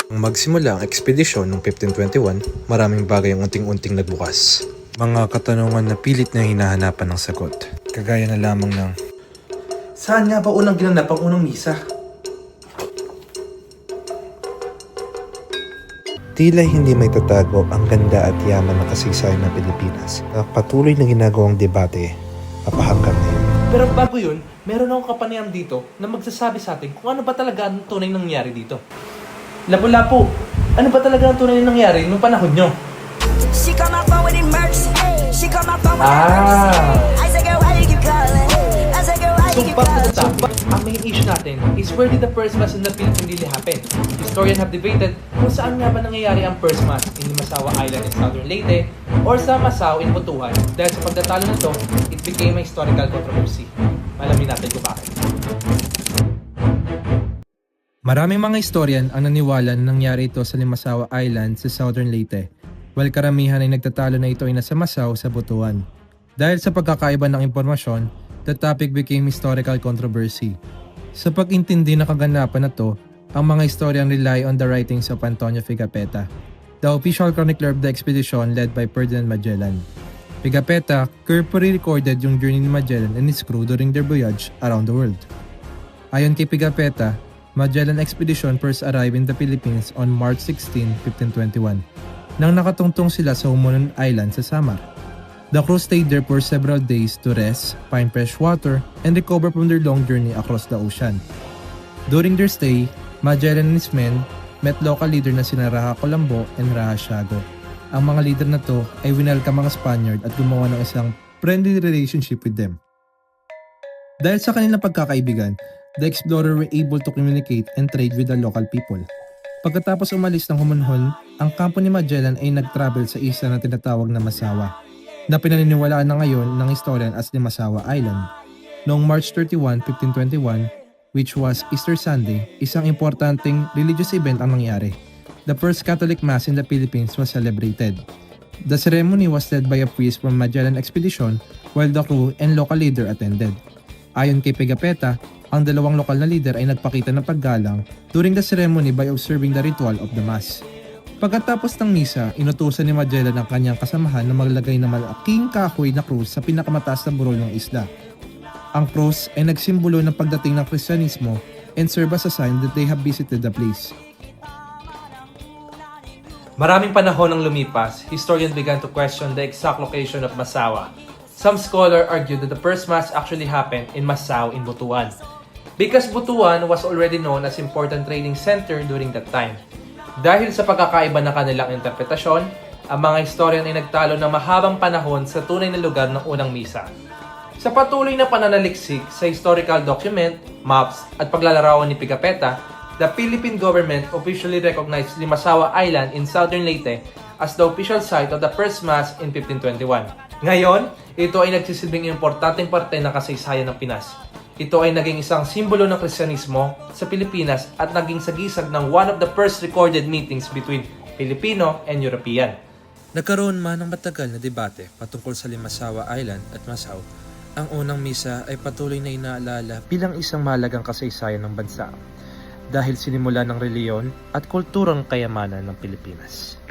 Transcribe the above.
Nang magsimula ang ekspedisyon noong 1521, maraming bagay ang unting-unting nagbukas. Mga katanungan na pilit na hinahanapan ng sagot. Kagaya na lamang ng, saan nga ba unang ginanap ang unang misa? Tila hindi may tatago ang ganda at yaman ng kasaysayan ng Pilipinas na patuloy na ginagawang debate hanggang ngayon. Pero bago yun, meron akong kapanayam dito na magsasabi sa atin kung ano ba talaga ang tunay nangyari dito. Lapu-lapu, ano ba talaga ang tunay nangyari nung panahon nyo? She called my phone with emergency. She called my phone with emergency. I said, girl, why you keep calling? I said, girl, why So you keep back to the calling? top, ang main issue natin is where did the first mass in the Philippines really happen? Historians have debated kung saan nga ba nangyayari ang first mass in Limasawa Island in Southern Leyte or sa Masao in Butuan. Dahil sa pagtatalo na to, it became a historical controversy. Malamin natin kung bakit. Maraming mga historian ang naniwala na nangyari ito sa Limasawa Island sa Southern Leyte, while karamihan ay nagtatalo na ito ay nasa Masao sa Butuan. Dahil sa pagkakaiba ng impormasyon, the topic became historical controversy. Sa pag-intindi ng kaganapan na to, ang mga historian rely on the writings of Antonio Pigafetta, the official chronicler of the expedition led by Ferdinand Magellan. Pigafetta carefully recorded yung journey ni Magellan and his crew during their voyage around the world. Ayon kay Pigafetta, Magellan Expedition first arrived in the Philippines on March 16, 1521, nang nakatungtong sila sa Humunon Island sa Samar. The crew stayed there for several days to rest, find fresh water, and recover from their long journey across the ocean. During their stay, Magellan and his men met local leader na sina Raja Colombo and Raja Siago. Ang mga leader na to ay winelcome mga Spaniard at gumawa ng isang friendly relationship with them. Dahil sa kanilang pagkakaibigan, the explorer were able to communicate and trade with the local people. Pagkatapos umalis ng Humonhon, ang kampo ni Magellan ay nag-travel sa isla na tinatawag na Masawa, na pinaniniwalaan na ngayon ng historian as Limasawa Island. Noong March 31, 1521, which was Easter Sunday, isang importanteng religious event ang nangyari. The first Catholic Mass in the Philippines was celebrated. The ceremony was led by a priest from Magellan Expedition while the crew and local leader attended. Ayon kay Pigafetta, ang dalawang lokal na leader ay nagpakita ng paggalang during the ceremony by observing the ritual of the Mass. Pagkatapos ng misa, inutusan ni Magellan ang kanyang kasamahan na maglagay ng malaking kahoy na krus sa pinakamataas na burol ng isla. Ang krus ay nagsimbolo ng pagdating ng Kristyanismo and serve as a sign that they have visited the place. Maraming panahon ang lumipas, historians began to question the exact location of Masawa. Some scholars argued that the first mass actually happened in Masao in Butuan, because Butuan was already known as important trading center during that time. Dahil sa pagkakaiba ng kanilang interpretasyon, ang mga historian ay nagtalo ng mahabang panahon sa tunay na lugar ng unang misa. Sa patuloy na pananaliksik sa historical document, maps at paglalarawan ni Pigafetta, the Philippine government officially recognized Limasawa Island in Southern Leyte as the official site of the first mass in 1521. Ngayon, ito ay nagsisilbing importanteng parte ng kasaysayan ng Pinas. Ito ay naging isang simbolo ng Kristyanismo sa Pilipinas at naging sagisag ng one of the first recorded meetings between Filipino and European. Nagkaroon man ng matagal na debate patungkol sa Limasawa Island at Masao, ang unang misa ay patuloy na inaalala bilang isang mahalagang kasaysayan ng bansa dahil sinimula ng reliyon at kulturang kayamanan ng Pilipinas.